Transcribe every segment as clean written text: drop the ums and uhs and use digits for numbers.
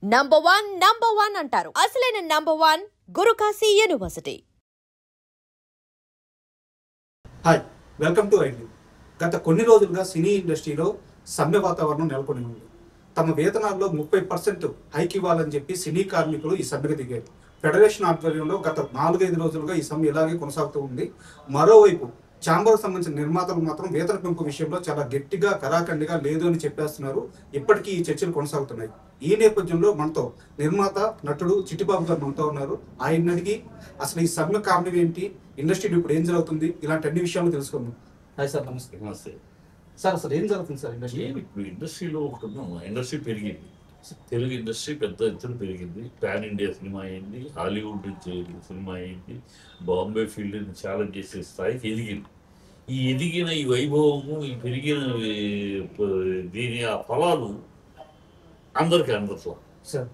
Number one అంటారు. అసలైన number 1 Gurukashi university. Hi, welcome to Idli. గత కొన్ని రోజులుగా సినీ ఇండస్ట్రీలో సమ్మె వాతావరణం నెలకొని ఉంది. తమ వేతనాల్లో 30% హైక్ ఇవ్వాలని చెప్పి సినీ కార్మికులు ఈ సమ్మెకు దిగారు. ఫెడరేషన్ ఆధ్వర్యంలో గత 4-5 రోజులుగా ఈ సమ్మె ఇలాగే కొనసాగుతూ ఉంది. మరోవైపు ఛాంబర్కు సంబంధించిన నిర్మాతలు మాత్రం వేతన పెంపు విషయంలో చాలా గట్టిగా కరాఖండిగా లేదు అని చెప్పేస్తున్నారు. ఇప్పటికీ ఈ చర్చలు కొనసాగుతున్నాయి. ఈ నేపథ్యంలో మనతో నిర్మాత నటుడు చిట్టిబాబు గారు మనతో ఉన్నారు. ఆయన అడిగి అసలు ఈ సమ్మె కారణం ఏంటి, ఇండస్ట్రీలో ఇప్పుడు ఏం జరుగుతుంది, ఇలాంటి అన్ని విషయాలు తెలుసుకుందాం. హాయ్ సార్, నమస్తే. నమస్తే సార్, అసలు ఏం జరుగుతుంది సార్ ఇండస్ట్రీ? ఇప్పుడు ఇండస్ట్రీలో ఇండస్ట్రీ పెరిగింది. తెలుగు ఇండస్ట్రీ పెద్ద ఎత్తున పెరిగింది. పాన్ ఇండియా సినిమా అయింది, హాలీవుడ్ సినిమా అయింది, బాంబే ఫీల్డ్ని ఛాలెంజ్ చేసే స్థాయికి ఎదిగింది. ఈ ఎదిగిన ఈ వైభవము, ఈ పెరిగిన దీని ఆ ఫలాలు అందరికీ అందట్లా. సార్,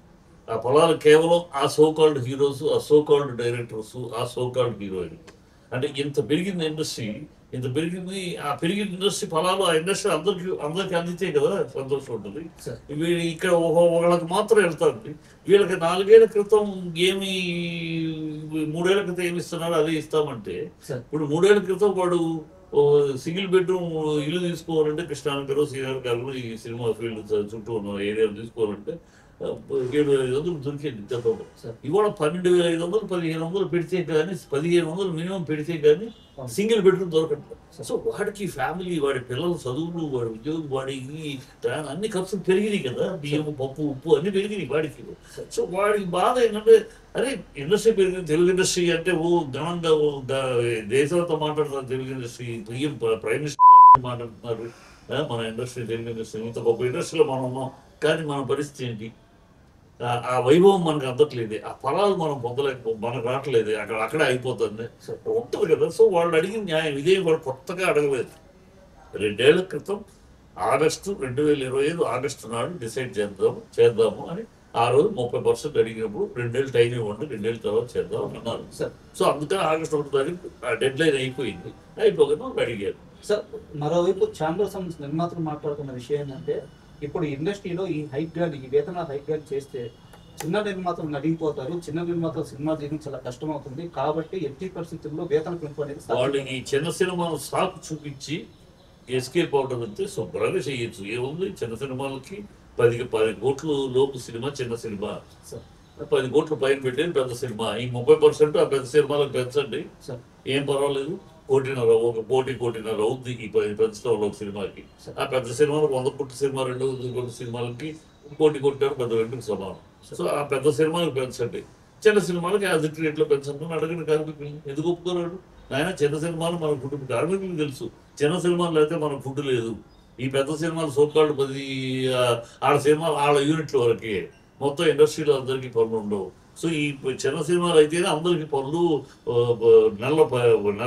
ఆ ఫలాలు కేవలం ఆ సోకాల్డ్ హీరోస్, ఆ సోకాల్డ్ డైరెక్టర్స్, ఆ సోకాల్డ్ హీరోయిన్. అంటే ఇంత పెరిగింది ఇండస్ట్రీ, ఇంత పెరిగింది. ఆ పెరిగిన ఇండస్ట్రీ ఫలాలు ఆ ఇండస్ట్రీ అందరికి అందితే కదా సంతోషం ఉంటుంది. ఇక్కడ వాళ్ళకి మాత్రం వెళ్తుంది. వీళ్ళకి 4 ఏళ్ల క్రితం ఏమి 3 ఏళ్ల క్రితం ఏమి ఇస్తున్నారు అదే ఇస్తామంటే, ఇప్పుడు 3 ఏళ్ల క్రితం వాడు సింగిల్ బెడ్రూమ్ ఇల్లు తీసుకోవాలంటే కృష్ణానగర్, శ్రీనగర్ ఈ సినిమా ఫీల్డ్ చుట్టూ ఉన్న ఏరియాలు తీసుకోవాలంటే 7,500 దొరికేది గతంలో. ఇవాళ 12,500, 1,500 పెడితే కానీ, 1,500 మినిమం పెడితే కానీ సింగిల్ బెడ్రూమ్ దొరకట్లేదు. సో వాడికి ఫ్యామిలీ, వాడి పిల్లల చదువులు, వాడి ఉద్యోగం, వాడి అన్ని ఖర్చులు పెరిగినాయి కదా. బియ్యం, పప్పు, ఉప్పు అన్ని పెరిగినాయి వాడికి. సో వాడికి బాధ ఏంటంటే, అరే ఇండస్ట్రీ పెరిగింది, తెలుగు ఇండస్ట్రీ అంటే ఘనంగా దేశంతో మాట్లాడుతున్నారు. తెలుగు ఇండస్ట్రీ ప్రైమ్ మినిస్టర్ మాట్లాడుతున్నారు, మన ఇండస్ట్రీ తెలుగు ఇండస్ట్రీ ఇంత గొప్ప ఇండస్ట్రీలో మనం ఉన్నాం. కానీ మన పరిస్థితి ఏంటి? ఆ వైభవం మనకు అందట్లేదు, ఆ ఫలాలు మనం మనకు రావట్లేదు, అక్కడే అయిపోతుంది ఉంటుంది కదా. సో వాళ్ళు అడిగిన న్యాయం ఇదే. వాళ్ళు కొత్తగా అడగలేదు. 2 ఏళ్ల క్రితం ఆగస్టు 2025 ఆగస్టు నాడు డిసైడ్ చేద్దాము అని ఆ రోజు 30% అడిగినప్పుడు 2 ఏళ్ళు టైం ఇవ్వండి, 2 ఏళ్ళ తర్వాత చేద్దాం అని అన్నారు. సో అందుకని ఆగస్టు 1 తారీఖు ఆ డెడ్ లైన్ అయిపోయింది. అయిపోగానే వాళ్ళు అడిగారు. సార్, మరోవైపు ఛాంబర్ సంబంధించిన నిర్మాతలు మాట్లాడుతున్న విషయం ఏంటంటే, ఇప్పుడు ఇండస్ట్రీలో ఈ హైక్ కానీ, ఈ వేతనాలు హైక్ కానీ చేస్తే చిన్న నిర్మాతలు నడిగిపోతారు. చిన్న నిర్మాతలు సినిమా చేయడం చాలా కష్టం అవుతుంది. కాబట్టి ఎట్టి పరిస్థితుల్లో వేతన పెంపు అనేది వాళ్ళు ఈ చిన్న సినిమాలు సాకు చూపించి ఎస్కేప్ అవడం అంటే శుభ్రంగా చేయొచ్చు. ఏముంది, చిన్న సినిమాలకి 10 కోట్ల లోపు సినిమా చిన్న సినిమా, 10 కోట్ల పైన పెట్టేది పెద్ద సినిమా. ఈ 30% ఆ పెద్ద సినిమాలకు పెంచండి, ఏం పర్వాలేదు. 1.5 అవుతుంది ఈ పెంచడంలో ఒక సినిమాకి. ఆ పెద్ద సినిమాలకు 100 కోట్ల సినిమా, 200 కోట్ల సినిమాలకి 1 కోటి పెద్ద 2కి సమానం. సో ఆ పెద్ద సినిమాలకు పెంచండి, చిన్న సినిమాలకి యాజ్ ఇట్ రేట్లో పెంచండి అని అడగండి కార్మికులు. ఎందుకు ఒప్పుకోరాడు? ఆయన చిన్న సినిమాలు మన కుటుంబ కార్మికులకు తెలుసు. చిన్న సినిమాలు అయితే మనకు ఫుడ్ లేదు. ఈ పెద్ద సినిమాలు సోకాళ్ళు 10 ఆడ సినిమాలు ఆడ యూనిట్ల వరకే, మొత్తం ఇండస్ట్రీలో అందరికీ పనులు ఉండవు. సో ఈ చిన్న సినిమాలు అయితేనే అందరికీ పనులు. నెల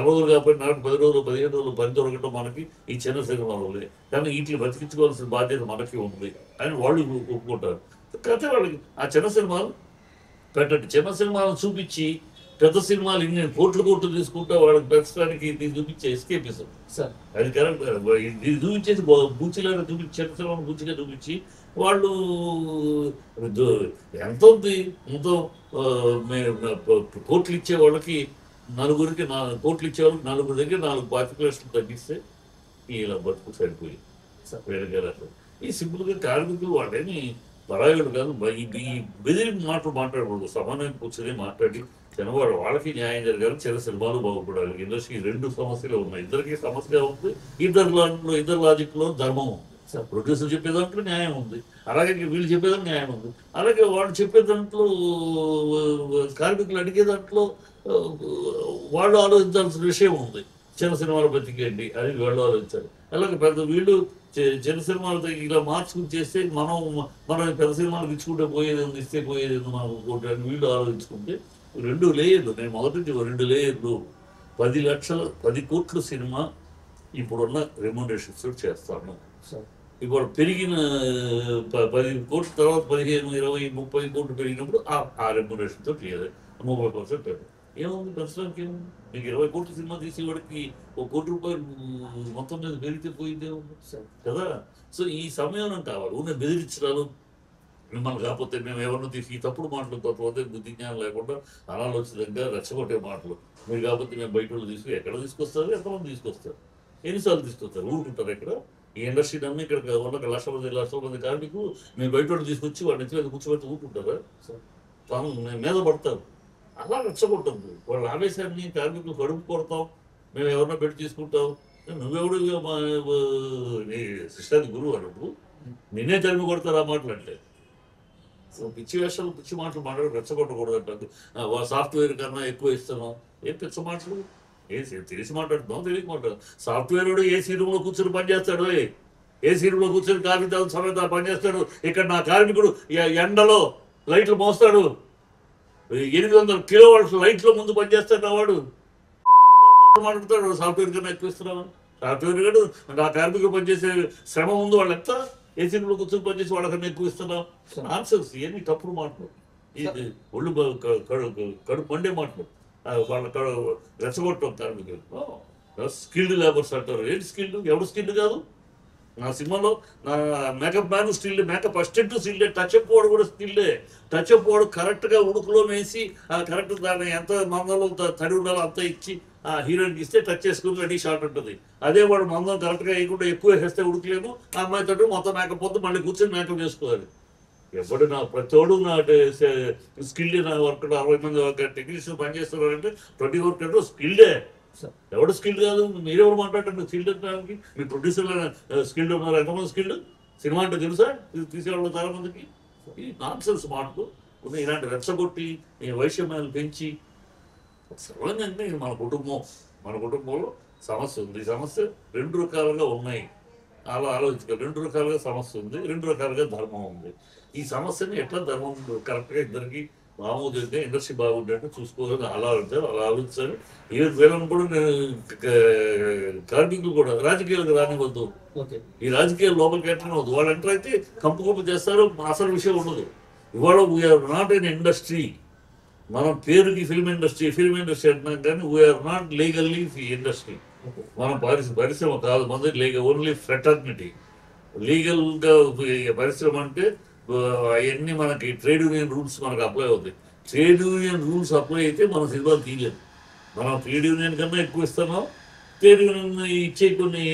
రోజులు కాబట్టి 10 రోజులు 15 రోజులు పని దొరకటం మనకి ఈ చిన్న సినిమాలు. కానీ వీటిని బతికించుకోవాల్సిన బాధ్యత మనకి ఉంది అని వాళ్ళు ఒప్పుకుంటారు. కాకపోతే వాళ్ళకి ఆ చిన్న సినిమాలు పెట్టండి. చిన్న సినిమాలను చూపించి పెద్ద సినిమాలు ఇన్ని కోట్లు తీసుకుంటా వాళ్ళకి పెంచడానికి ఇది చూపించే ఎస్కేపిజం. అది కరెక్ట్. ఇది చూపించేసి బూచిలాగా చూపించి, చిన్న సినిమాను బూచిగా చూపించి వాళ్ళు ఎంత ఉంది ఎంతో కోట్లు ఇచ్చే వాళ్ళకి నలుగురికి 4 కోట్లు ఇచ్చే వాళ్ళకి నలుగురి దగ్గర 4 లక్షలు తగ్గిస్తే ఇలా బతుకు సరిపోయి వేరే. ఈ సింపుల్గా కార్మికులు వాళ్ళని పరాయుడు కాదు. ఈ బెదిరి మాటలు మాట్లాడకూడదు. సమానంగా కూర్చొని మాట్లాడి చిన్నవాడు వాళ్ళకి న్యాయం జరగాలి, చిన్న సినిమాలు బాగుపడాలి. ఇండస్ట్రీ 2 సమస్యలు ఉన్నాయి. ఇద్దరికి సమస్య ఉంది. ఇద్దరు లాజిక్లో ధర్మం ఉంది. ప్రొడ్యూసర్ చెప్పే దాంట్లో న్యాయం ఉంది, అలాగే వీళ్ళు చెప్పేదాంట్లో న్యాయం ఉంది. అలాగే వాళ్ళు చెప్పే దాంట్లో, కార్మికులు అడిగే దాంట్లో వాళ్ళు ఆలోచించాల్సిన విషయం ఉంది. చిన్న సినిమాలు బతికేయండి అని వీళ్ళు ఆలోచించారు. అలాగే వీళ్ళు చిన్న సినిమాలతో ఇలా మార్చుకుని చేస్తే మనం పెద్ద సినిమాలకు ఇచ్చుకుంటే పోయేది ఉంది, ఇస్తే పోయేది ఉంది మనకు అని వీళ్ళు ఆలోచించుకుంటే 2 లేయర్లు. నేను మొదటి 2 లేయర్లు 10 కోట్ల సినిమా ఇప్పుడున్న రెమ్యునరేషన్స్ చేస్తాను. ఇప్పుడు పెరిగిన 10 కోట్ల తర్వాత 15, 20, 30 కోట్లు పెరిగినప్పుడు ఆ రెమ్యునరేషన్తో క్లియర్ 30% పెడతాం. ఏముంది ప్రస్తుతానికి? ఏముంది? మీకు 20 కోట్ల సినిమా తీసేవాడికి ₹1 కోటి మొత్తం మీద పెరిగితే పోయిందే ఉంది కదా. సో ఈ సమయం కావాలి. ఉన్న బెదిరించడాలు మిమ్మల్ని కాకపోతే మేము ఎవరిని తీసి ఈ తప్పుడు మాటలు కొంతమంది బుద్ధి జ్ఞానం లేకుండా అనాలోచితంగా రెచ్చగొట్టే మాటలు మీరు కాకపోతే మేము బయట వాళ్ళు ఎక్కడ తీసుకొస్తారు, ఎంతమంది తీసుకొస్తారు, ఎన్నిసార్లు తీసుకొస్తారు, ఊరుకుంటారు ఎక్కడ? ఈ ఇండస్ట్రీ నమ్మి ఇక్కడ ఉన్న లక్షల మంది కార్మికులు మేము బయట వాళ్ళు తీసుకొచ్చి వాడి నెత్తి మీద కూర్చోబెట్టి ఊరుకుంటారా? తాను మీద పడతారు. అలా రెచ్చగొట్టద్దు. వాళ్ళ ఆవేశాన్ని కార్మికులు కడుపు కొడతాం, మేము ఎవరన్నా పెట్టి తీసుకుంటాం. నువ్వెవడు నీ సిస్టానికి గురువు అన్నప్పుడు నిన్నే తరిమి కొడతారు ఆ మాటలు అంటే. పిచ్చి వేషాలు పిచ్చి మాటలు మాట్లాడి రెచ్చగొట్టకూడదు అంటారు. సాఫ్ట్వేర్ కన్నా ఎక్కువ ఇస్తున్నాం. ఏం పిచ్చ మాటలు? తెలిసి మాట్లాడుతున్నాం, తెలియక మాట్లాడు. సాఫ్ట్వేర్ వాడు ఏసీ రూమ్లో కూర్చొని పనిచేస్తాడు, ఏసీ రూమ్లో కూర్చొని కార్మికుల సమేత పనిచేస్తాడు. ఇక్కడ నా కార్మికుడు ఎండలో లైట్లు మోస్తాడు, 800 కిలోవాట్స్ లైట్లో ముందు పనిచేస్తాడు వాడు మాట్లాడతాడు. సాఫ్ట్వేర్ కన్నా ఎక్కువ ఇస్తున్నాం. సాఫ్ట్వేర్ కాదు నా కార్మికులు పనిచేసే శ్రమ ముందు వాళ్ళు ఎంత ఏసీ రూమ్లో కూర్చొని పనిచేసి వాళ్ళకన్నా ఎక్కువ ఇస్తున్నాం. ఆన్సర్స్ ఇవన్నీ తప్పుడు మాటలు, ఇది ఒళ్ళు కడుపు మండే మాటలు. వాళ్ళ రెచ్చగొట్టం కార్మికులు. స్కిల్డ్ లేబర్స్ అంటారు. ఏంటి స్కిల్డ్? ఎవడు స్కిల్డ్ కాదు? నా సినిమాలో నా మేకప్ మ్యాన్ స్టిల్డే, మేకప్ అసిస్టెంట్ స్టిల్డే, టచ్ అప్ వాడు కూడా స్టిల్డే. టచ్ అప్ వాడు కరెక్ట్గా ఉడుకులో వేసి కరెక్ట్ దాన్ని ఎంత మందంలో తడి ఉండాలో అంత ఇచ్చి ఆ హీరోయిన్కి ఇస్తే టచ్ చేసుకుని రెడీ షార్ట్ ఉంటుంది. అదే వాడు మందం కరెక్ట్గా వేయకుండా ఎక్కువ వేస్తే ఉడకలేము. ఆ అమ్మాయి తోటి మొత్తం మేకప్ పొద్దు మళ్ళీ కూర్చొని మేకప్ చేసుకోవాలి. ఎవడు నా ప్రతివాడు నా స్కిల్డ్ నా వర్క్ 60 మంది టెక్నీషియన్ పనిచేస్తున్నారంటే 20 వర్క్ అంటే స్కిల్డే. ఎవడు స్కిల్డ్ కాదు? మీరెవరు మాట్లాడండి స్కిల్డ్ అనడానికి? మీ ప్రొడ్యూసర్లు స్కిల్డ్ ఉన్నారు. ఎంతమంది స్కిల్డ్? సినిమా అంటే తెలుసా తీసేవాళ్ళు చాలా మందికి? ఈ నాన్సెన్స్ మాటలు కొన్ని ఇలాంటి రెచ్చగొట్టి ఈ వైషమ్యాలు పెంచి సరళంగా మన కుటుంబంలో సమస్య ఉంది. ఈ సమస్య 2 రకాలుగా ఉన్నాయి. అలా ఆలోచించాలి. 2 రకాలుగా సమస్య ఉంది, 2 రకాలుగా ధర్మం ఉంది. ఈ సమస్యని ఎట్లా ధర్మం కరెక్ట్గా ఇద్దరికి మామూలుగా ఇండస్ట్రీ బాగుండేట్టు చూసుకోవాలని అలా ఆలోచించాలి. ఈవెన్ వీళ్ళని కూడా నేను కార్మికులు కూడా రాజకీయాలకు రానివద్దు. ఈ రాజకీయాలు లోపలికి ఎట్టనివద్దు. వాళ్ళు ఎంటర్ అయితే కంపు చేస్తారు, అసలు విషయం ఉండదు. ఇవాళ వీఆర్ నాట్ ఎన్ ఇండస్ట్రీ. మనం పేరుకి ఫిల్మ్ ఇండస్ట్రీ అంటున్నాం కానీ వీఆర్ నాట్ లీగల్లీ ఇండస్ట్రీ. మనం పరిశ్రమ కాదు, మనది ఓన్లీ ఫ్రెటర్నిటీ. లీగల్గా పరిశ్రమ అంటే అవన్నీ మనకి ట్రేడ్ యూనియన్ రూల్స్ మనకు అప్లై అవుతాయి. ట్రేడ్ యూనియన్ రూల్స్ అప్లై అయితే మన సినిమాలు తీయలేదు. మనం ట్రేడ్ యూనియన్ కన్నా ఎక్కువ ఇస్తున్నాం, ట్రేడ్ యూనియన్ ఇచ్చే కొన్ని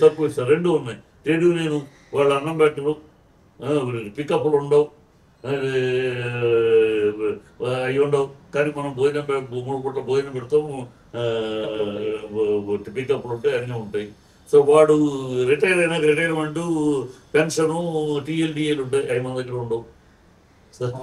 తక్కువ ఇస్తారు. 2 ఉన్నాయి. ట్రేడ్ యూనియన్ వాళ్ళు అన్నం పెట్టరు, పికప్లు ఉండవు, అవి ఉండవు. కానీ మనం 3 పూట్ల భోజనం పెడతాము, పికప్లు ఉంటాయి, అన్నీ ఉంటాయి. సో వాడు రిటైర్ అయినాక రిటైర్మెంటు, పెన్షను, టీఎల్ ఉంటాయి, అవి మన దగ్గర ఉండవు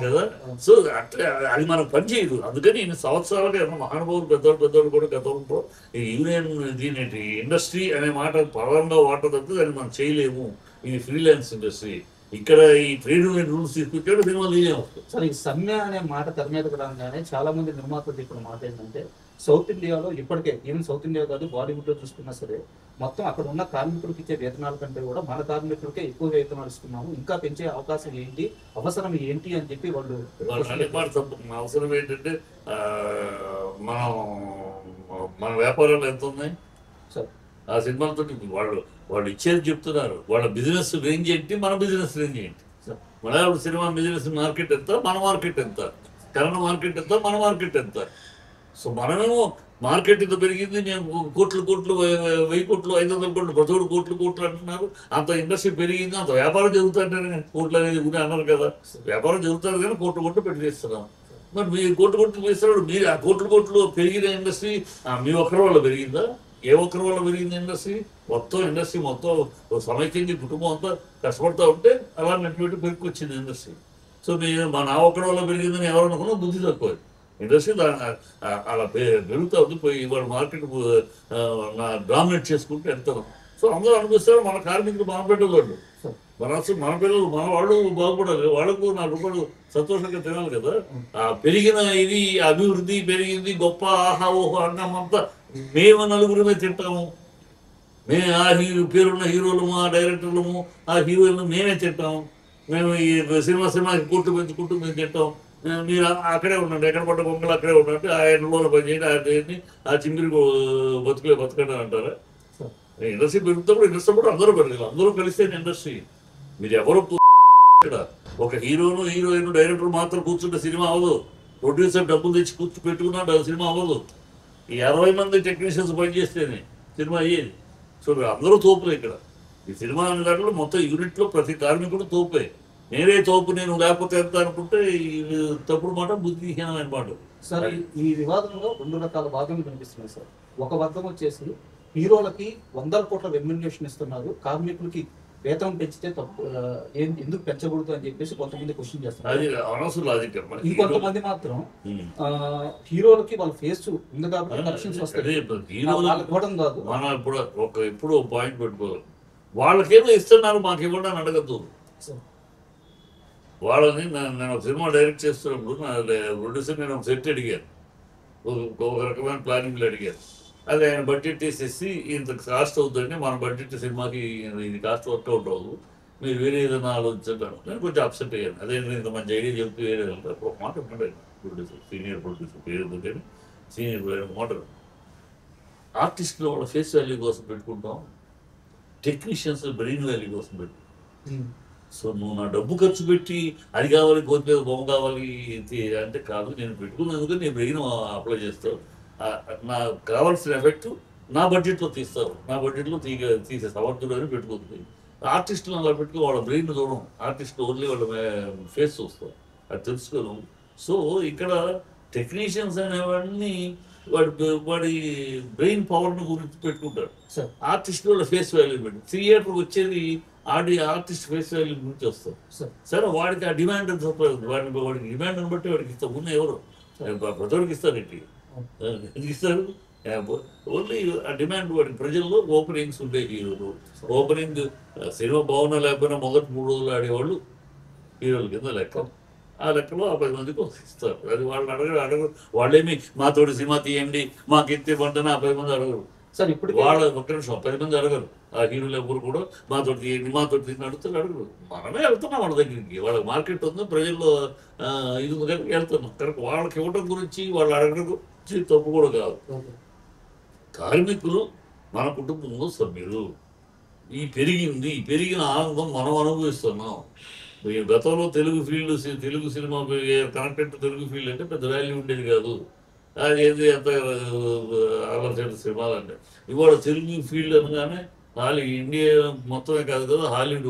కదా. సో అట్లా అది మనకు పనిచేయదు. అందుకని ఇన్ని సంవత్సరాలుగా మహానుభావులు పెద్దవాళ్ళు కూడా గతంలో ఈ యూనియన్ దీని ఇండస్ట్రీ అనే మాట పరంగా వాడదంటే దాన్ని మనం చేయలేము. ఇది ఫ్రీలాన్స్ ఇండస్ట్రీ. ఇక్కడ ఈ ట్రేడ్ యూనియన్ రూల్స్ తీసుకొచ్చాడు సినిమాలు తీయలేము. సరే, ఈ సమ్మె అనే మాట తెర మీదకి రాగానే చాలా మంది నిర్మాతలు చెప్పిన మాట ఏంటంటే సౌత్ ఇండియాలో ఇప్పటికే, ఈవెన్ సౌత్ ఇండియా కాదు బాలీవుడ్లో చూసుకున్నా సరే, మొత్తం అక్కడ ఉన్న కార్మికులకు ఇచ్చే వేతనాల కంటే కూడా మన కార్మికులకే ఎక్కువ వేతనాలు ఇస్తున్నాము, ఇంకా పెంచే అవకాశం ఏంటి, అవసరం ఏంటి అని చెప్పి వాళ్ళు అవసరం ఏంటంటే మన వ్యాపారాలు ఎంత ఉన్నాయి ఆ సినిమాలతో వాళ్ళు ఇచ్చేది చెప్తున్నారు. వాళ్ళ బిజినెస్ రేంజ్ ఏంటి, మన బిజినెస్ రేంజ్ ఏంటి. మలయాళం సినిమా బిజినెస్ మార్కెట్ ఎంత, మన మార్కెట్ ఎంత, కన్నడ మార్కెట్ ఎంత, మన మార్కెట్ ఎంత. సో మనమేమో మార్కెట్ ఇంత పెరిగింది, నేను కోట్లు 1000 కోట్లు 500 కోట్లు 10 కోట్లు అంటున్నారు. అంత ఇండస్ట్రీ పెరిగింది, అంత వ్యాపారం జరుగుతుంటే కోట్లు అనేది అన్నారు కదా. వ్యాపారం జరుగుతుంది కానీ కోట్లు పెట్టి చేస్తున్నాం. మరి మీరు కోట్లు వేస్తున్నాడు. మీరు ఆ కోట్లు పెరిగిన ఇండస్ట్రీ మీ ఒక్కరి వల్ల పెరిగిందా? ఏ ఒక్కరి వల్ల పెరిగింది ఇండస్ట్రీ? ఇండస్ట్రీ మొత్తం సమైక్యంగా కుటుంబం అంతా కష్టపడుతూ ఉంటే అలా నెట్టు పెరుగుకొచ్చింది ఇండస్ట్రీ. సో మీరు నా ఒక్కడి వల్ల పెరిగిందని ఎవరనుకున్నా బుద్ధి తక్కువ. ఇండస్ట్రీ అలా పెరుగుతూ ఉంది. పోయి ఇవాళ మార్కెట్ డామినేట్ చేసుకుంటూ వెళ్తాం. సో అందరూ అనిపిస్తారు మన కార్మికులు మన బిడ్డలు, మన పిల్లలు మన వాళ్ళు బాగుపడాలి, వాళ్ళకు 4 రూపాయలు సంతోషంగా తినాలి కదా. పెరిగిన ఇది అభివృద్ధి పెరిగింది గొప్ప ఆహా ఓహో అన్నమంతా మేము 4 తింటాము. మేము ఆ పేరున్న హీరోలము, ఆ డైరెక్టర్లము, ఆ హీరోయిన్లు మేమే తింటాము. మేము ఈ సినిమాకి కోట్లు పెంచుకుంటూ మేము తింటాం. మీరు అక్కడే ఉండండి, ఎక్కడ పడ్డ బొమ్మలు అక్కడే ఉండండి, ఆ ఎండలో పని చేయండి, ఆ చింగిరి బతకండి అంటారా? ఇండస్ట్రీ పెరుగుతున్నప్పుడు అందరూ పెరగాలి, అందరూ కలిస్తే ఇండస్ట్రీ. మీరు ఎవరు ఒక హీరోను హీరోయిన్ డైరెక్టర్ మాత్రం కూర్చుంటే సినిమా అవ్వదు. ప్రొడ్యూసర్ డబ్బులు తెచ్చి పెట్టుకున్నా సినిమా అవ్వదు. ఈ 60 మంది టెక్నీషియన్స్ పనిచేస్తేనే సినిమా అయ్యేది. సో అందరూ తోపులే ఇక్కడ. ఈ సినిమా అనే దాంట్లో మొత్తం యూనిట్లో ప్రతి కార్మికుడు తోపే. నేనే తోపు, నేను లేకపోతే ఎంత అనుకుంటే తప్పుడు మాట, బుద్ధిహీనమైన మాట. సార్ ఈ వివాదంలో 2 రకాల వాదనలు కనిపిస్తున్నాయి సార్. ఒక వర్గం వచ్చేసి హీరోలకి 100 కోట్ల రెమ్యునరేషన్ ఇస్తున్నారు, కార్మికులకి వేతనం పెంచితే తప్పు, ఎందుకు పెంచకూడదు అని చెప్పేసి కొంతమంది క్వశ్చన్ చేస్తున్నారు. అది అనవసరం లాజిక్. ఇంకొంతమంది మాత్రం హీరోలకి వాళ్ళ ఫేస్ ఉంది కాబట్టి కలెక్షన్స్ వస్తాయి, ఇవ్వడం కాదు. మనం ఇప్పుడు పాయింట్ పెట్టుకోవాలి. వాళ్ళకేమో ఇస్తున్నారు, మాకు ఇవ్వండి అని అడగద్దు. వాళ్ళని నేను సినిమా డైరెక్ట్ చేస్తున్నప్పుడు నా ప్రొడ్యూసర్ నేను ఒక సెట్ అడిగాను, ఒక రకమైన ప్లానింగ్లు అడిగాను. అది ఆయన బడ్జెట్ వేసేసి ఇంత కాస్ట్ అవుతుందండి, మన బడ్జెట్ సినిమాకి ఇది కాస్ట్ వర్కౌట్ అవ్వదు, మీరు వేరే ఏదైనా ఆలోచించాను. నేను కొంచెం అప్సెట్ అయ్యాను. అదే ఇంత మంచి ఐడియా చెప్తే వేరే ఒక మాట చెప్పండి. ప్రొడ్యూసర్, సీనియర్ ప్రొడ్యూసర్ పేరు కానీ సీనియర్ మాట, ఆర్టిస్టులు వాళ్ళ ఫేస్ వాల్యూ కోసం పెట్టుకుంటాం, టెక్నీషియన్స్ బ్రెయిన్ వాల్యూ కోసం పెట్టుకుంటాం. సో నువ్వు నా డబ్బు ఖర్చు పెట్టి అది కావాలి, కొద్దిగా బొమ్మ కావాలి అంటే కాదు, నేను పెట్టుకున్నందుకు నేను బ్రెయిన్ అప్లై చేస్తావు, నాకు కావాల్సిన ఎఫెక్ట్ నా బడ్జెట్లో తీస్తారు, నా బడ్జెట్లో తీసే సమర్థుడు అని పెట్టుకుంటుంది. ఆర్టిస్టులు అలా పెట్టుకో, వాళ్ళ బ్రెయిన్ చూడడం, ఆర్టిస్టులు ఓన్లీ వాళ్ళ ఫేస్ చూస్తారు, అది తెలుసుకోను. సో ఇక్కడ టెక్నీషియన్స్ అనేవాడిని వాడి బ్రెయిన్ పవర్ని గురించి పెట్టుకుంటాడు. ఆర్టిస్ట్ వాళ్ళ ఫేస్ వాల్యూ పెట్టి థియేటర్కి వచ్చేది ఆర్టిస్ట్ ఫేస్ వాల్యూ గురించి వస్తాం. సరే వాడికి ఆ డిమాండ్ వాడికి డిమాండ్ని బట్టి వాడికి ఇస్తాం. ఉన్న ఎవరు ప్రజలకు ఇస్తారు, ఏంటి ఎందుకు ఇస్తారు? ఓన్లీ ఆ డిమాండ్ వాడికి. ప్రజల్లో ఓపెనింగ్స్ ఉండే హీరోలు, ఓపెనింగ్ సినిమా బాగున్నా లేకపోయినా మొదటి 3 రోజులు ఆడేవాళ్ళు హీరోల కింద లెక్క. ఆ లెక్కలో ఆ 10 మందికి ఇస్తారు. అది వాళ్ళని అడగరు. వాళ్ళేమి మాతోటి సినిమా తీయండి, మాకు ఎత్తే పంటని ఆ 10 మంది అడగరు. సార్ ఇప్పుడు వాళ్ళ ఒక్క నిమిషం 10 మంది అడగరు. ఆ హీరోలు ఎవరు కూడా మాతోటి తీయండి, మాతోటి తీయండి అడుగుతారు, అడగరు. మనమే వెళ్తున్నాం వాళ్ళ దగ్గరికి. వాళ్ళకి మార్కెట్ ఉంది, ప్రజల్లో ఇది ఉంది కనుక వెళ్తున్నాం. కనుక వాళ్ళకి ఇవ్వడం గురించి వాళ్ళు అడగడం గురించి తప్పు కూడా కాదు. కార్మికులు మన కుటుంబంలో సభ్యులు. ఈ పెరిగిన ఆనందం మనం అనుభవిస్తున్నాం. గతంలో Telugu cinema connected Telugu field అంటే పెద్ద వాల్యూ ఉండేది కాదు. అది ఏంటి అంత ఆలోచన సినిమాలు అంటే. ఇవాళ తెలుగు ఫీల్డ్ అనగానే ఇండియా మొత్తమే కాదు కదా, హాలీవుడ్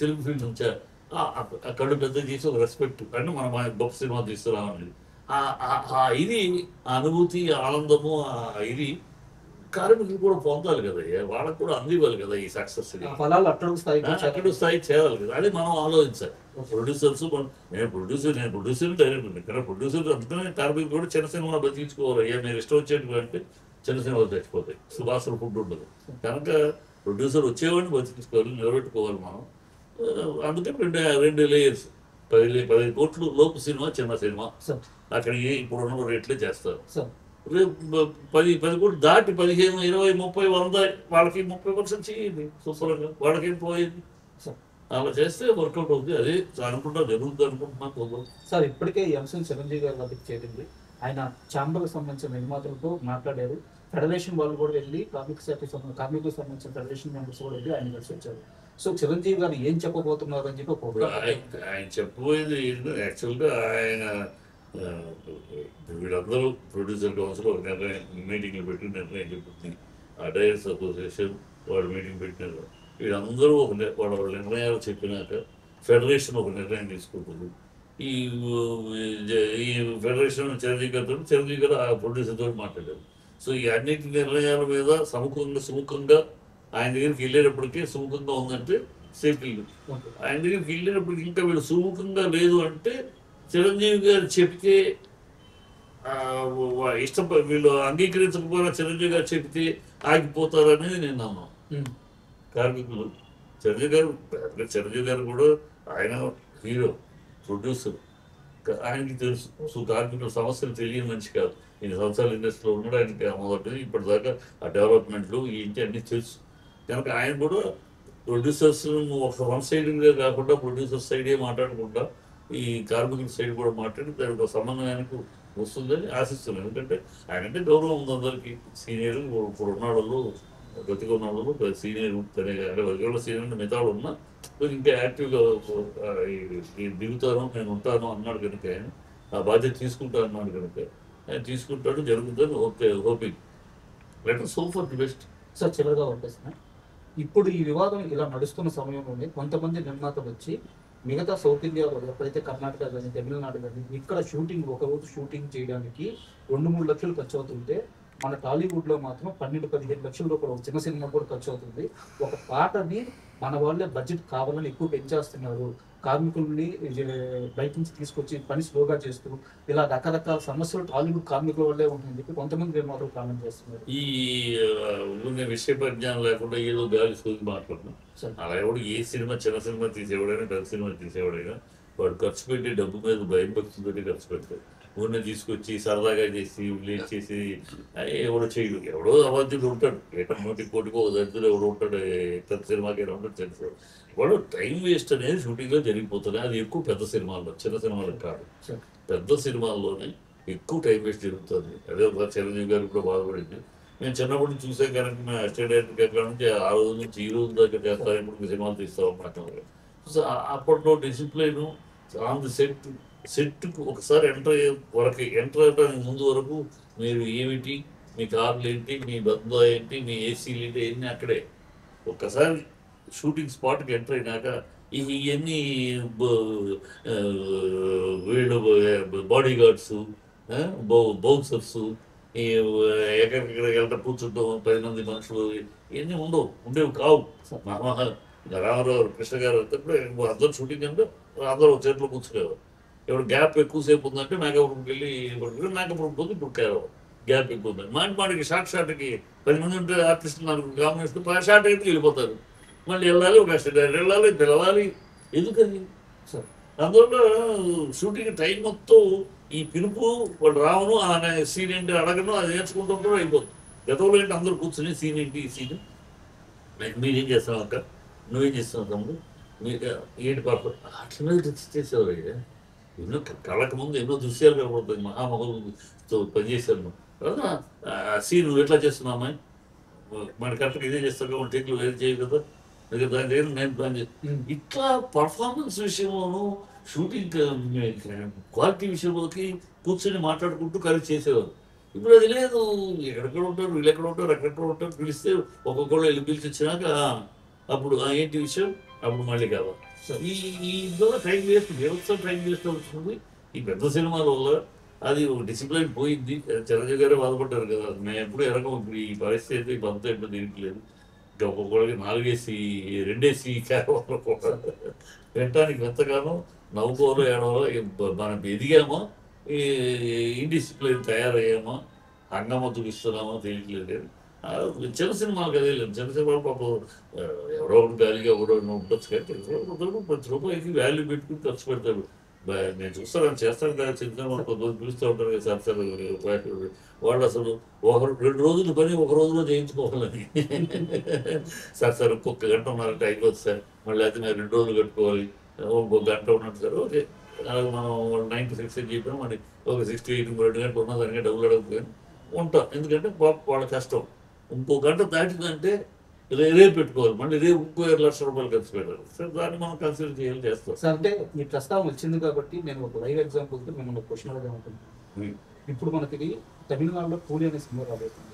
తెలుగు ఫీల్డ్ నుంచా అక్కడ పెద్ద చేసి ఒక రెస్పెక్ట్ అంటే మనం గొప్ప సినిమా తీస్తున్నామని ఇది అనుభూతి, ఆనందము, ఇది కార్మికులు కూడా పొందాలి కదా, వాళ్ళకు కూడా అందివ్వాలి కదా ఈ సక్సెస్. అక్కడి స్థాయి చేయాలి కదా, అది మనం ఆలోచించాలి. ప్రొడ్యూసర్స్ నేను ప్రొడ్యూసర్ డైరెక్టర్ ఇక్కడ ప్రొడ్యూసర్ అందుకనే కార్మికులు కూడా చిన్న సినిమా బతికించుకోవాలి. మీరు ఇష్టం వచ్చేటివి అంటే చిన్న సినిమాలు చచ్చిపోతాయి, సువాసన ఫుడ్ ఉండదు. కనుక ప్రొడ్యూసర్ వచ్చేవాడిని బతికించుకోవాలి, నిలబెట్టుకోవాలి మనం. అందుకని 2 లేయర్స్, 10 కోట్లు లోపు సినిమా, చిన్న సినిమా అక్కడ ఇప్పుడున్న రేట్లే చేస్తారు. 10 కోట్లు దాటి 15, 20, 30, 100 వాళ్ళకి 30% చేయండి సూపర్గా, వాళ్ళకేం పోయింది. అలా చేస్తే వర్కౌట్ అవుతుంది. అదే అనుకుంటా జరుగుతుంది అనుకుంటున్నాను. సార్ ఇప్పటికే ఈ అంశం చిరంజీవి గారి వద్దకు చేరింది. ఆయన ఛాంబర్కి సంబంధించిన నిర్మాతలతో మాట్లాడారు. ఫెడరేషన్ వాళ్ళు కూడా వెళ్ళి కార్మికులకు సంబంధించిన ఫెడరేషన్ మెంబర్స్ కూడా వెళ్ళి ఆయన కలిసి వచ్చారు. సో చిరంజీవి గారు ఏం చెప్పబోతున్నారు అని చెప్పి ఆయన చెప్పబోయేది యాక్చువల్గా ఆయన వీళ్ళందరూ ప్రొడ్యూసర్ కౌన్సిల్ ఒక నిర్ణయం మీటింగ్లు పెట్టి నిర్ణయం చెప్తుంది. ఆ డైరెక్టర్స్ అసోసియేషన్ వాళ్ళు మీటింగ్ పెట్టినారు. వీళ్ళందరూ వాళ్ళ నిర్ణయాలు చెప్పినాక ఫెడరేషన్ ఒక నిర్ణయం తీసుకుంటుంది. ఈ ఫెడరేషన్ చిరంజీవి గారు ఆ ప్రొడ్యూసర్తో మాట్లాడారు. సో ఈ అన్నింటి నిర్ణయాల మీద సుముఖంగా ఆయన దగ్గరికి వెళ్ళేటప్పటికీ సుముఖంగా ఉందంటే సేఫ్టీలు, ఆయన దగ్గరికి వెళ్ళేటప్పటికి ఇంకా వీళ్ళు సుముఖంగా లేదు అంటే చిరంజీవి గారు చెప్తే వీళ్ళు అంగీకరించకపోయినా చిరంజీవి గారు చెప్తే ఆగిపోతారనేది నేను నమ్మను. కార్మికులు చిరంజీవి గారు కూడా ఆయన హీరో, ప్రొడ్యూసర్, ఆయనకి తెలుసు. సో కార్మికుల సమస్యలు తెలియని మనిషి కాదు. 2 సంవత్సరాల ఇండస్ట్రీలో ఉన్నాడు. ఆయనకి మొదటి ఇప్పటిదాకా ఆ డెవలప్మెంట్లు ఏంటి అన్నీ తెలుసు. కనుక ఆయన కూడా ప్రొడ్యూసర్స్ ఒక వన్ సైడ్గా కాకుండా ప్రొడ్యూసర్ సైడే మాట్లాడకుండా ఈ కార్మికుల సైడ్ కూడా మాట్లాడి దానికి ఒక సమన్వయానికి వస్తుందని ఆశిస్తున్నాను. ఎందుకంటే ఆయనంటే గౌరవం ఉంది అందరికీ. సీనియర్ ఇప్పుడు ఉన్న వాళ్ళు, బతికున్న వాళ్ళు సీనియర్ సీనియర్ మిగతా ఉన్నా ఇంకా యాక్టివ్గా దిగుతాను, నేను ఉంటాను అన్నాడు కనుక ఆ బాధ్యత తీసుకుంటాను అన్నాడు కనుక ఆయన తీసుకుంటాడు, జరుగుతుంది. Hoping let us hope for the best. Sir చివరిగా వచ్చేసిన ఇప్పుడు ఈ వివాదం ఇలా నడుస్తున్న సమయంలోనే కొంతమంది నిర్మాతలు వచ్చి మిగతా సౌత్ ఇండియాలో ఎప్పుడైతే కర్ణాటక కానీ తమిళనాడు కానీ ఇక్కడ షూటింగ్ ఒకరోజు షూటింగ్ చేయడానికి 2-3 లక్షలు ఖర్చు అవుతుంటే మన టాలీవుడ్లో మాత్రం 12-15 లక్షల రూపాయలు ఒక చిన్న సినిమా కూడా ఖర్చు అవుతుంది. ఒక పాటని మన వాళ్ళే బడ్జెట్ కావాలని ఎక్కువ పెంచేస్తున్నారు, కార్మికుల్ని బయట నుంచి తీసుకొచ్చి పని స్లోగా చేస్తూ ఇలా రకరకాల సమస్యలు టాలీవుడ్ కార్మికుల వల్లే ఉంటుందని చెప్పి కొంతమంది నిర్మాతలు కామెంట్ చేస్తున్నారు. ఈ ఉన్న విషయ పరిజ్ఞానం లేకుండా ఏదో గాలి సోది మాట్లాడుతున్నాం. అలా ఎవడు ఏ సినిమా చిన్న సినిమా తీసేవాడైనా పెద్ద సినిమా తీసేవాడైనా వాడు ఖర్చు పెట్టి డబ్బు మీద భయం భక్తితో ఖర్చు పెడతాడు. ఊరిని తీసుకొచ్చి సరదాగా చేసి లేట్ చేసి ఎవడో చేయడు. ఎవడో అవాధ్యుడు ఉంటాడు, కోటికో ఒక దరిద్రుడు ఎవడో ఉంటాడు, పెద్ద సినిమాకి ఉంటాడు తెలుసు. వాడు టైం వేస్ట్ అనేది షూటింగ్లో జరిగిపోతుంది. అది ఎక్కువ పెద్ద సినిమాల్లో, చిన్న సినిమాలకు కాదు, పెద్ద సినిమాల్లోనే ఎక్కువ టైం వేస్ట్ జరుగుతుంది. అదే ఒక చిరంజీవి గారు కూడా బాధపడింది. నేను చిన్నప్పటి నుంచి చూసే కనుక మేము అసిస్టెంట్ డైరెక్టర్ ఎక్కడ నుంచి ఆ రోజు నుంచి ఈ రోజు దాకా చేస్తాను, ఇప్పుడు సినిమాలు తీస్తాం అన్నమాట. సో అప్పట్లో డిసిప్లైన్ ఆన్ ది సెట్కు ఒకసారి ఎంటర్ అవ్వడానికి ముందు వరకు మీరు ఏమిటి, మీ కార్లు ఏంటి, మీ బంధువు ఏంటి, మీ ఏసీలు ఏంటి, ఇవన్నీ అక్కడే. ఒక్కసారి షూటింగ్ స్పాట్కి ఎంటర్ అయినాక ఇవన్నీ వీళ్ళు బాడీ గార్డ్స్, బౌన్సర్స్, ఈ ఎక్కడికెక్కడికి వెళ్ళటం, కూర్చుంటాం 10 మంది మనుషులు, ఇవన్నీ ఉండేవి కావు. రామారావు కృష్ణ గారు అందరూ షూటింగ్ అంటే అందరూ చేతిలో కూర్చునేవారు. ఇప్పుడు గ్యాప్ ఎక్కువసేపు ఉందంటే మేకప్ రూమ్కి వెళ్ళి మేకప్ రూమ్ పోతే ఇప్పుడు గ్యాప్ ఎక్కువ ఉందండి. మాటికి షార్ట్కి 10 మంది ఉంటే ఆర్టిస్టులు 4 కాంబినేషన్ షార్ట్ అయితే వెళ్ళిపోతారు. మళ్ళీ వెళ్ళాలి, ఒక అసిస్టెంట్ వెళ్ళాలి, పిలవాలి. ఎందుకని సార్ అందువల్ల షూటింగ్ టైం మొత్తం ఈ పిలుపు వాడు రావను, అనే సీన్ ఏంటి అడగను, అది నేర్చుకుంటూ ఉంటాడు, అయిపోతుంది. గతంలో ఏంటి అందరూ కూర్చొని సీన్ ఏంటి, ఈ సీన్ మీరేం చేస్తావు అక్క, నువ్వేం చేస్తున్నావు తమ్ముడు, మీరు ఏంటి పాప అట్లా చేసేవారు. ఎన్నో కళ్ళకు ముందు ఎన్నో దృశ్యాలు కనబడుతుంది. మహామహులతో పనిచేశాను. సీన్ నువ్వు ఎట్లా చేస్తున్నావు అమ్మాయి, మన కరెక్ట్గా ఇదే చేస్తావు కాబట్టి టేక్లు వేరే చేయవు కదా, దాని దగ్గర నేను ప్లాన్ చేస్తాను. ఇట్లా పర్ఫార్మెన్స్ విషయంలోనూ షూటింగ్ క్వాలిటీ విషయంలోకి కూర్చొని మాట్లాడుకుంటూ కలిసి చేసేవారు. ఇప్పుడు అది లేదు. ఎక్కడెక్కడ ఉంటారు, వీళ్ళు ఎక్కడ ఉంటారు, అక్కడెక్కడ ఉంటారు, పిలిస్తే ఒక్కొక్కళ్ళు వెళ్ళి పిలిచి వచ్చినాక అప్పుడు ఏంటి విషయం, అప్పుడు మళ్ళీ కావాలి. ఈ ఇందులో టైం వేస్ట్, వ్యవస్థ టైం వేస్ట్ అవుతుంది. ఈ పెద్ద సినిమాల వల్ల అది డిసిప్లైన్ పోయింది. చిరంజీవి గారే బాధపడ్డారు కదా, మేము ఎప్పుడు ఎరగం. ఇప్పుడు ఈ పరిస్థితి అయితే బంత ఎప్పుడు దీనికి లేదు. ఇంకా ఒక్కొక్కడికి 4 AC 2 AC క్యారవాన్లు కూడా పెట్టడానికి ఎంతగానో నవ్వుకోలో ఏడవలో మనం ఎదిగామో, ఇండిసిప్లైన్ తయారయ్యామో, హంగమ్మ చూపిస్తున్నామో తెలియట్లేదు. చిన్న సినిమాలు కదే లేదు. చిన్న సినిమాలు పాపం ఎవరో ఒకటి గాలిగా ఎవరో ఉండొచ్చు కానీ ప్రతి రూపాయికి వాల్యూ పెట్టుకుని ఖర్చు పెడతాడు. నేను చూస్తాను, చేస్తాను కదా, చిన్న సినిమాలు కొంతమంది పిలుస్తూ ఉంటారు కదా సార్, సార్ వాళ్ళు అసలు 2 రోజుల పని ఒక రోజులో చేయించుకోవాలని. సార్ ఒక్కొక్క గంట ఉన్నారంటే అయిపోతుంది సార్, మళ్ళీ అయితే మేము 2 రోజులు కట్టుకోవాలి, ఒక గంట ఉన్నట్టు సార్. ఓకే, మనం 96 అని చెప్పాం, మరి ఒక 68 2 గంటలు ఉన్నా దానికి డబ్బులు అడగకపోయాను ఉంటాం. ఎందుకంటే వాళ్ళ కష్టం. ఇంకో గంట దాటిందంటే రేపు పెట్టుకోవాలి, మళ్ళీ రేపు ఇంకో 2 లక్షల రూపాయలు ఖర్చు పెట్టాలి సార్. దాన్ని మనం కన్సిడర్ చేయాలి, చేస్తాం సార్. అంటే ఈ ప్రస్తావన వచ్చింది కాబట్టి నేను ఒక లైవ్ ఎగ్జాంపుల్తో మిమ్మల్ని క్వశ్చన్ అడగనుకుంటున్నాను. ఇప్పుడు మనకి తమిళనాడులో కూలి అనే సినిమా రాబోతుంది.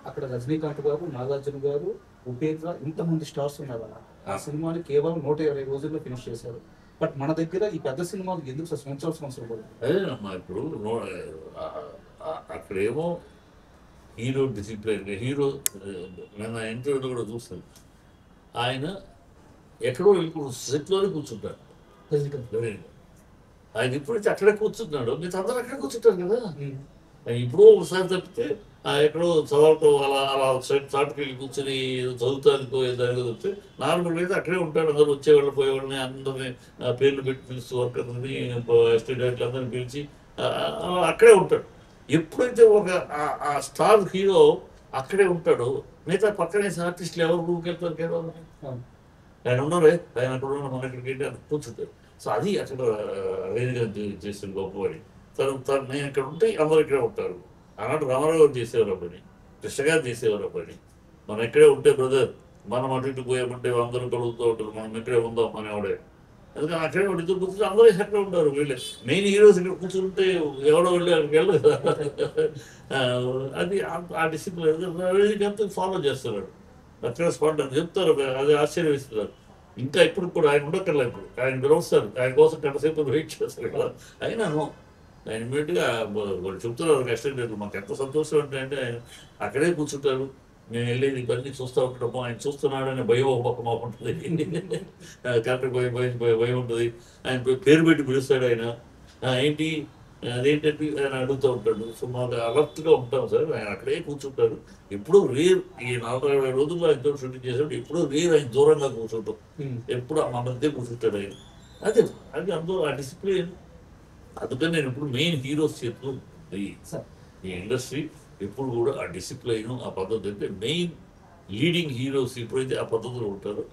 అక్కడ రజనీకాంత్ గారు, నాగార్జున గారు, ఉపేంద్ర, ఇంతమంది స్టార్స్ ఉన్నారు. ఆ సినిమాని కేవలం 120 రోజుల్లో ఫినిష్ చేశారు. బట్ మన దగ్గర ఈ పెద్ద సినిమాలు ఎందుకు సంవత్సరాలు పడుతుంది? అదేనమ్మా, ఇప్పుడు అక్కడేమో హీరో డిసిప్లైన్, హీరో నేను ఇంటర్వ్యూలో కూడా చూస్తాను, ఆయన ఎక్కడో వెళ్ళి సెట్లోనే కూర్చుంటాడు. ఆయన ఇప్పుడైతే అక్కడే కూర్చుంటున్నాడు, మీరు అందరూ అక్కడే కూర్చుంటారు కదా. ఇప్పుడు ఒకసారి తప్పితే ఎక్కడో చదవటం అలా చాటుకి వెళ్ళి కూర్చొని చదువుతానికో దానికో చెప్తే నార్మల్గా అయితే అక్కడే ఉంటాడు. అందరూ వచ్చేవాళ్ళు పోయేవాళ్ళని అందరినీ పేర్లు పెట్టి పిలుస్తూ వర్కర్ని, ఎస్టేట్ డైరెక్టర్లు అందరినీ పిలిచి అక్కడే ఉంటాడు. ఎప్పుడైతే ఆ స్టార్ హీరో అక్కడే ఉంటాడో మిగతా పక్కనే ఆర్టిస్టులు ఎవరు రూమ్కి వెళ్తారు కేవలం ఆయన ఉన్నారు, ఆయన అక్కడ ఉన్న మన ఇక్కడికి వెళ్ళి అని కూర్చుంటారు. సో అది అక్కడ అరేంజ్ చేసిన గొప్పవాడి. తను నేను ఇక్కడ ఉంటే అందరూ ఇక్కడే ఉంటారు. ఆనాడు రామారావు గారు చేసేవారు ఆ పని, కృష్ణ గారు చేసేవారు ఆ పని. మనం ఇక్కడే ఉంటే బ్రదర్ మనం అటు ఇటు పోయామంటే అందరూ కలుగుతూ ఉంటారు, మనం ఇక్కడే ఉందాం అనేవాడే. అందుకని అక్కడే వాళ్ళు ఇద్దరు కూర్చుంటే అందరూ అక్కడే ఉంటారు. వీళ్ళే మెయిన్ హీరోస్ ఇక్కడ కూర్చుంటే ఎవడో వెళ్ళి అక్కడికి వెళ్ళదు కదా. అది ఆ డిసిప్లిన్ అంతా ఫాలో చేస్తున్నాడు. అక్కడ స్పాట్ అని చెప్తారు, అది ఆశ్చర్యం వేస్తున్నారు. ఇంకా ఇప్పుడు కూడా ఆయన ఉండక్కర్లే, ఇప్పుడు ఆయన పిలుస్తారు, ఆయన కోసం గంటసేపు వెయిట్ చేస్తారు కదా. అయినాను ఆయన ఇమీడియట్గా వాళ్ళు చెప్తున్నారు రెస్టారెంట్, మాకు ఎంత సంతోషం అంటే ఆయన అక్కడే కూర్చుంటారు, మేము వెళ్ళేది ఇవన్నీ చూస్తూ ఉంటాము, ఆయన చూస్తున్నాడనే భయం ఒక పక్క మాకు ఉంటుంది, కరెక్ట్ భయం ఉంటుంది. ఆయన పేరు పెట్టి పిలుస్తాడు ఆయన, ఏంటి అదేంటంటే ఆయన అడుగుతూ ఉంటాడు. సో మాకు అలర్ట్గా ఉంటాం సార్, ఆయన అక్కడే కూర్చుంటారు. ఎప్పుడూ రేర్ ఈ 40 రోజుల్లో ఆయనతో షూటింగ్ చేసాడు, ఎప్పుడూ రేర్ ఆయన దూరంగా కూర్చుంటాం, ఎప్పుడు మా మధ్య కూర్చుంటాడు ఆయన. అదే అది అందరూ ఆ డిసిప్లిన్. అందుకని నేను ఇప్పుడు మెయిన్ హీరోస్ చెప్తూ ఈ ఇండస్ట్రీ ఎప్పుడు కూడా ఆ డిసిప్లైన్ ఆ పద్ధతి అంటే మెయిన్ లీడింగ్ హీరోస్ ఎప్పుడైతే ఆ పద్ధతిలో ఉంటారో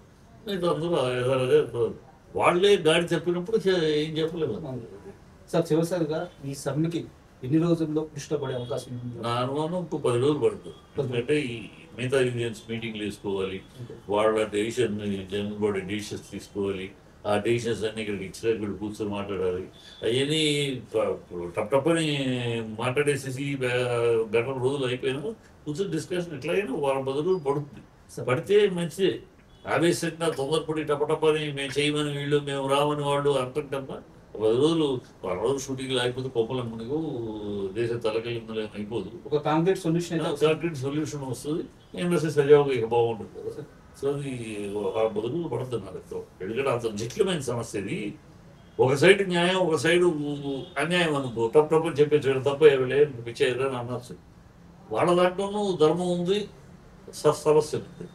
మిగతా అందరూ అదే వాళ్ళే గాడి చెప్పినప్పుడు ఏం చెప్పలేము. సార్ చివరిసారిగా ఈ సమ్మెకి ఎన్ని రోజుల్లో ఇష్టపడే అవకాశం ఉంది? నా అనుమానం ఇంకో 10 రోజులు పడుతుంది. ఎందుకంటే ఈ మిగతా యూనియన్స్ మీటింగ్లు వేసుకోవాలి, వాళ్ళ డెసిషన్ జనరల్ బాడీ డెసిషన్స్ తీసుకోవాలి, ఆ డెసిషన్స్ అన్ని ఇక్కడికి ఇచ్చిన ఇక్కడ కూర్చొని మాట్లాడాలి. అవన్నీ టప్పని మాట్లాడేసేసి గంటల రోజులు అయిపోయినా కూర్చొని డిస్కషన్ ఎట్లయినా 10 రోజులు పడుతుంది. పడితే మంచిదే. ఆవేశంగా తొందరపడి టపటపని మేము చేయమని వీళ్ళు మేము రామని వాళ్ళు అంటుంటమ్మా 10 రోజులు షూటింగ్ అయిపోతే కొప్పల మునిగు దేశం తలకెళ్ళిందో అయిపోదు. ఒక కాంక్రీట్ సొల్యూషన్ వస్తుంది, ఇండస్ట్రీ సజావుగా ఇక బాగుంటుంది కదా. సో అది 10 రోజులు పడుతున్నారు. ఎందుకంటే అంత జటిలమైన సమస్య ఇది. ఒక సైడ్ న్యాయం, ఒక సైడు అన్యాయం అనుకో, తప్పు చెప్పేసాడు, తప్ప పిచ్చేదని అనొచ్చు. వాళ్ళ దాంట్లోనూ ధర్మం ఉంది, సమస్య ఉంది,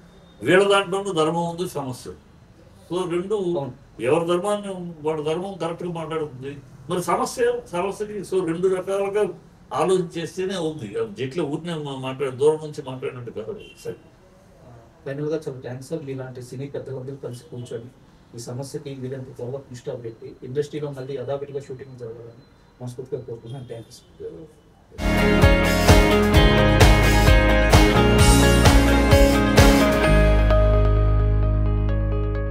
వీళ్ళ దాంట్లోనూ ధర్మం ఉంది, సమస్య. సో రెండు ఎవరి ధర్మాన్ని వాడి ధర్మం కరెక్ట్గా మాట్లాడుతుంది. మరి సమస్యకి సో 2 రకాలుగా ఆలోచించేస్తేనే ఉంది. జట్లో ఊరినే దూరం నుంచి మాట్లాడినట్టు కదా. సరే, ఫైనల్గా చాలా థ్యాంక్స్ సార్. ఇలాంటి సినీ పెద్దలందరూ కలిసి కూర్చొని ఈ సమస్యకి వీళ్ళంత త్వరగా దృష్టి పెట్టి ఇండస్ట్రీలో మళ్ళీ యథావిధిగా షూటింగ్ జరగాలని మనస్ఫూర్తిగా కోరుకుంటున్నాను. Thank you.